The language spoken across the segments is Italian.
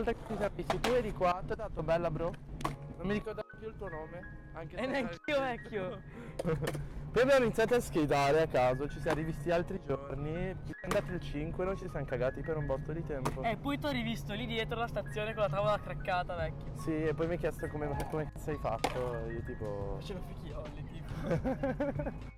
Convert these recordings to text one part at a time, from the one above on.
volta che ci siamo visti tu eri qua, ti ho dato bella bro. Non mi ricordo più il tuo nome. Anche se neanch'io vecchio. Poi abbiamo iniziato a skateare a caso, ci siamo rivisti altri giorni, siamo andati il 5 e non ci siamo cagati per un botto di tempo. E poi ti ho rivisto lì dietro la stazione con la tavola craccata, vecchio. Sì, e poi mi hai chiesto come sei fatto, e io tipo... Facevo fichiolli, tipo.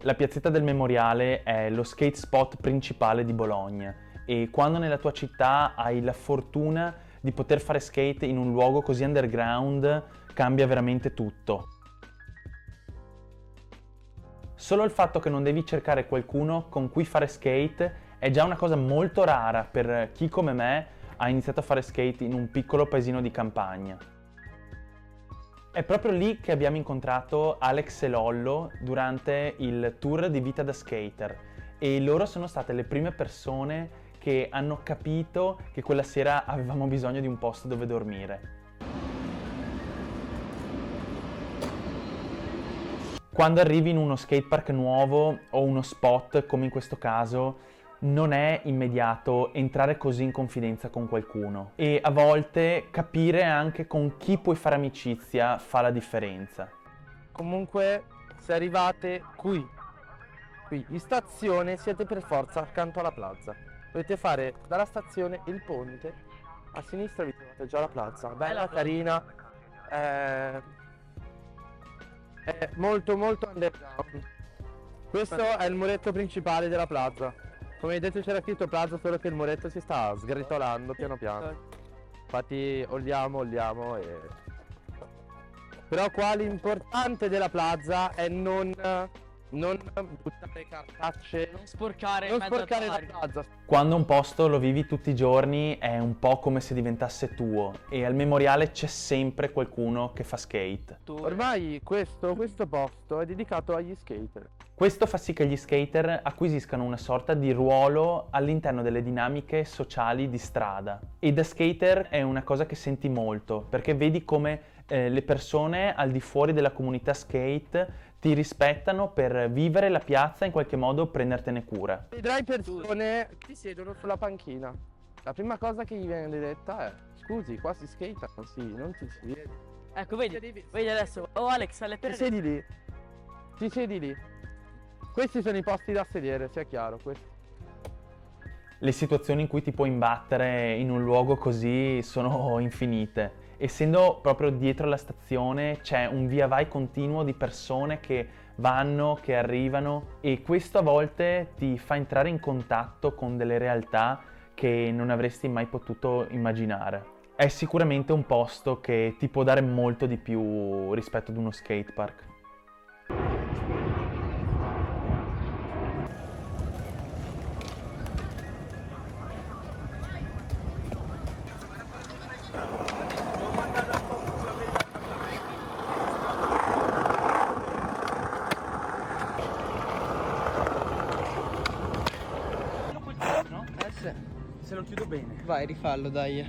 La piazzetta del Memoriale è lo skate spot principale di Bologna e quando nella tua città hai la fortuna di poter fare skate in un luogo così underground cambia veramente tutto. Solo il fatto che non devi cercare qualcuno con cui fare skate è già una cosa molto rara per chi come me ha iniziato a fare skate in un piccolo paesino di campagna. È proprio lì che abbiamo incontrato Alex e Lollo durante il tour di Vita da Skater e loro sono state le prime persone che hanno capito che quella sera avevamo bisogno di un posto dove dormire. Quando arrivi in uno skatepark nuovo o uno spot, come in questo caso, non è immediato entrare così in confidenza con qualcuno e a volte capire anche con chi puoi fare amicizia fa la differenza. Comunque, se arrivate qui in stazione, siete per forza accanto alla plaza. Dovete fare dalla stazione il ponte, a sinistra vi trovate già la plaza, bella, carina, è molto underground. Questo è il muretto principale della plaza. Come vedete c'era scritto plaza, solo che il muretto si sta sgretolando piano piano. Infatti olliamo e... Però qua l'importante della plaza è non buttare cartacce, Non sporcare non in mezzo sporcare al la parco. plaza. Quando un posto lo vivi tutti i giorni è un po' come se diventasse tuo e al Memoriale c'è sempre qualcuno che fa skate. Ormai questo posto è dedicato agli skater. Questo fa sì che gli skater acquisiscano una sorta di ruolo all'interno delle dinamiche sociali di strada. E da skater è una cosa che senti molto, perché vedi come le persone al di fuori della comunità skate ti rispettano per vivere la piazza e in qualche modo prendertene cura. Vedrai persone che si siedono sulla panchina. La prima cosa che gli viene detta è: scusi, qua si skata, non ti si vede. Ecco, vedi adesso. Oh Alex, alle Ti per... siedi lì. Ti siedi lì. Questi sono i posti da sedere, sia chiaro. Questi. Le situazioni in cui ti puoi imbattere in un luogo così sono infinite. Essendo proprio dietro la stazione c'è un via vai continuo di persone che vanno, che arrivano e questo a volte ti fa entrare in contatto con delle realtà che non avresti mai potuto immaginare. È sicuramente un posto che ti può dare molto di più rispetto ad uno skatepark. Se lo chiudo bene. Vai, rifallo, dai.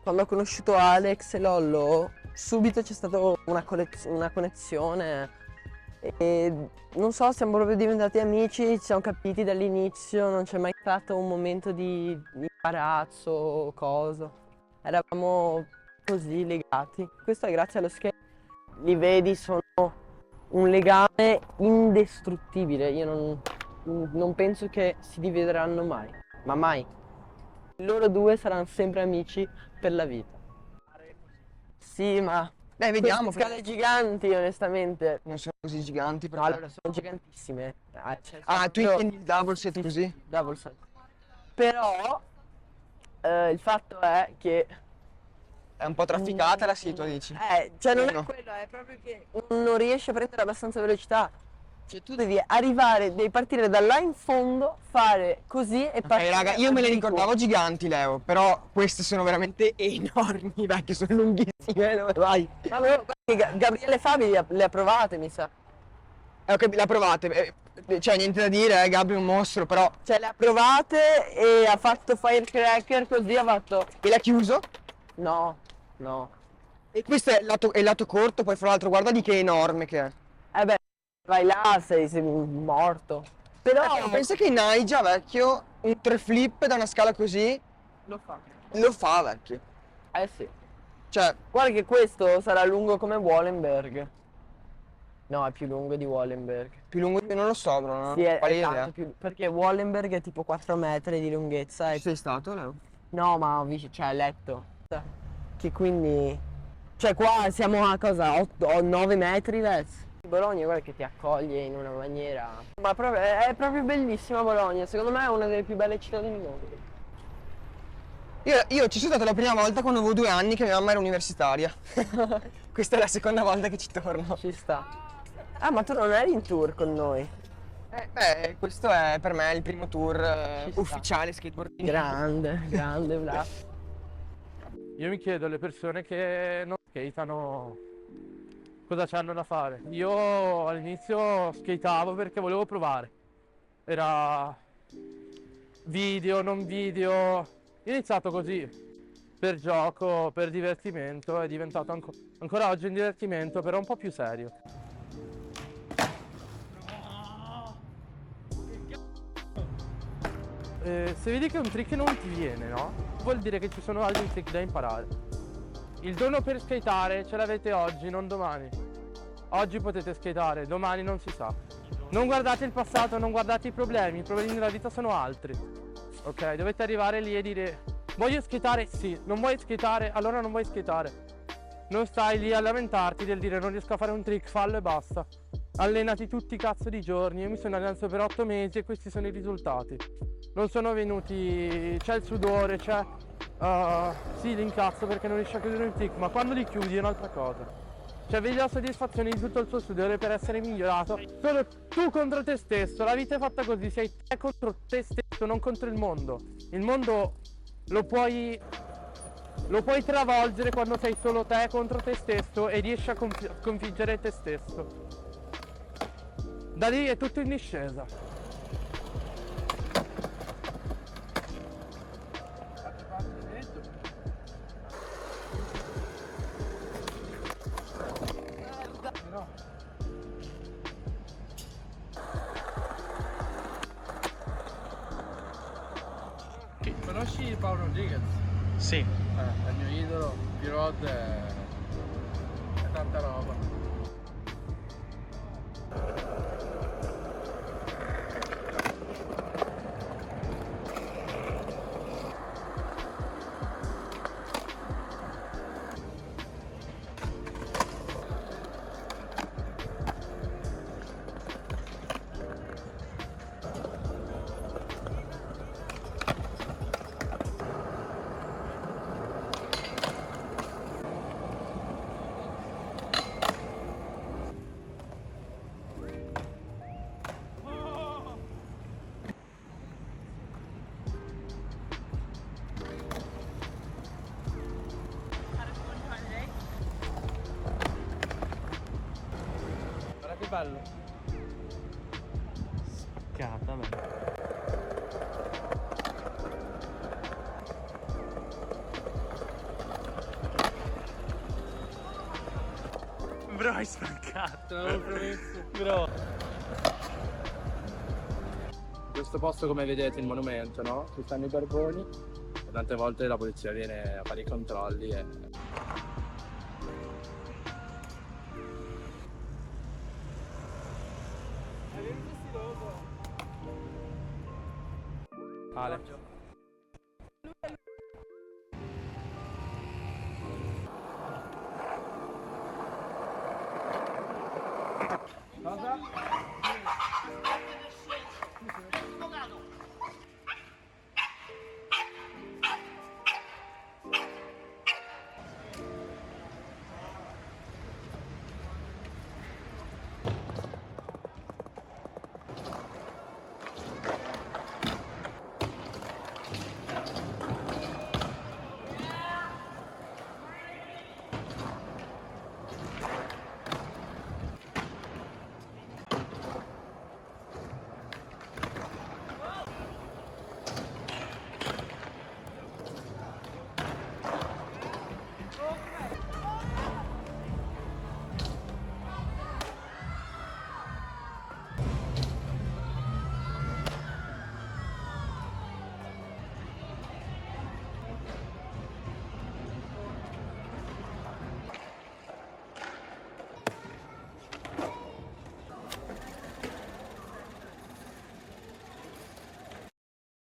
Quando ho conosciuto Alex e Lollo, subito c'è stata una connessione e non so, siamo proprio diventati amici, ci siamo capiti dall'inizio, non c'è mai stato un momento di imbarazzo o cosa. Eravamo così legati. Questo è grazie allo skate. Li vedi, sono un legame indistruttibile. Io non penso che si divideranno mai, ma mai. Loro due saranno sempre amici per la vita. Sì, ma Beh, vediamo. queste scale giganti, onestamente. Non sono così giganti, No, però. allora sono gigantissime. Tu intendi il double set così? Double set. Però il fatto è che È un po' trafficata la situa, dici? cioè non è No. quello, è proprio che non riesci a prendere abbastanza velocità. Cioè tu devi arrivare, devi partire da là in fondo, fare così e Ok, partire. raga, io me le giù. ricordavo giganti, Leo, però queste sono veramente enormi, vecchio, sono lunghissime, dove vai? Ma guarda che Gabriele Fabi le ha provate, mi sa. La provate, cioè niente da dire, Gabri è un mostro, però... Cioè, le ha provate e ha fatto firecracker, così ha fatto... E l'ha chiuso? No, no. E questo è il lato corto, poi fra l'altro guarda di che enorme che è. Eh beh, vai là, sei morto. Però Pensa che Naija, vecchio, un 3 flip da una scala così, lo fa. lo fa, vecchio. Eh sì. Cioè, Guarda che questo sarà lungo come Wallenberg. No, è più lungo di Wallenberg. più lungo di... non lo so, bro, non ho Sì, è quale tanto idea. più... Perché Wallenberg è tipo 4 metri di lunghezza Ci e... sei stato, Leo? No, ma ho visto, cioè, letto. Che quindi... Cioè, qua siamo a cosa? 8 o 9 metri, Vez? Bologna, guarda che ti accoglie in una maniera... Ma è proprio bellissima Bologna. Secondo me è una delle più belle città del mondo. Io ci sono stato la prima volta quando avevo 2 anni che mia mamma era universitaria. Questa è la seconda volta che ci torno. Ci sta. Ah, ma tu non eri in tour con noi? Questo è per me il primo tour Ci sta. ufficiale skateboarding. Grande, grande, bravo. Io mi chiedo alle persone che non skateano cosa c'hanno da fare. Io all'inizio skateavo perché volevo provare. Era video, non video. Io ho iniziato così, per gioco, per divertimento, è diventato ancora oggi un divertimento, però un po' più serio. Se vedi che un trick non ti viene, no? Vuol dire che ci sono altri trick da imparare. Il dono per skateare ce l'avete oggi, non domani. Oggi potete skateare, domani non si sa. Non guardate il passato, non guardate i problemi della vita sono altri. Ok, dovete arrivare lì e dire: voglio skateare? Sì. Non vuoi skateare? Allora non vuoi skateare. Non stai lì a lamentarti del dire non riesco a fare un trick, fallo e basta. Allenati tutti i cazzo di giorni. Io mi sono allenato per 8 mesi e questi sono i risultati. Non sono venuti, c'è il sudore, c'è sì, l'incazzo perché non riesci a chiudere un trick, ma quando li chiudi è un'altra cosa. Cioè vedi la soddisfazione di tutto il tuo sudore per essere migliorato. Solo tu contro te stesso, la vita è fatta così, sei te contro te stesso, non contro il mondo. Il mondo lo puoi travolgere quando sei solo te contro te stesso e riesci a sconfiggere te stesso. Da lì è tutto in discesa. Conosci Paolo Rodriguez? Sì. È il mio idolo, P-Rod è tanta roba. Guarda che bello. Cata, Bro, hai spaccato. Te l'avevo promesso. Bro. In questo posto, come vedete, il monumento, no? Ci stanno i barboni e tante volte la polizia viene a fare i controlli e... Ale. Cosa?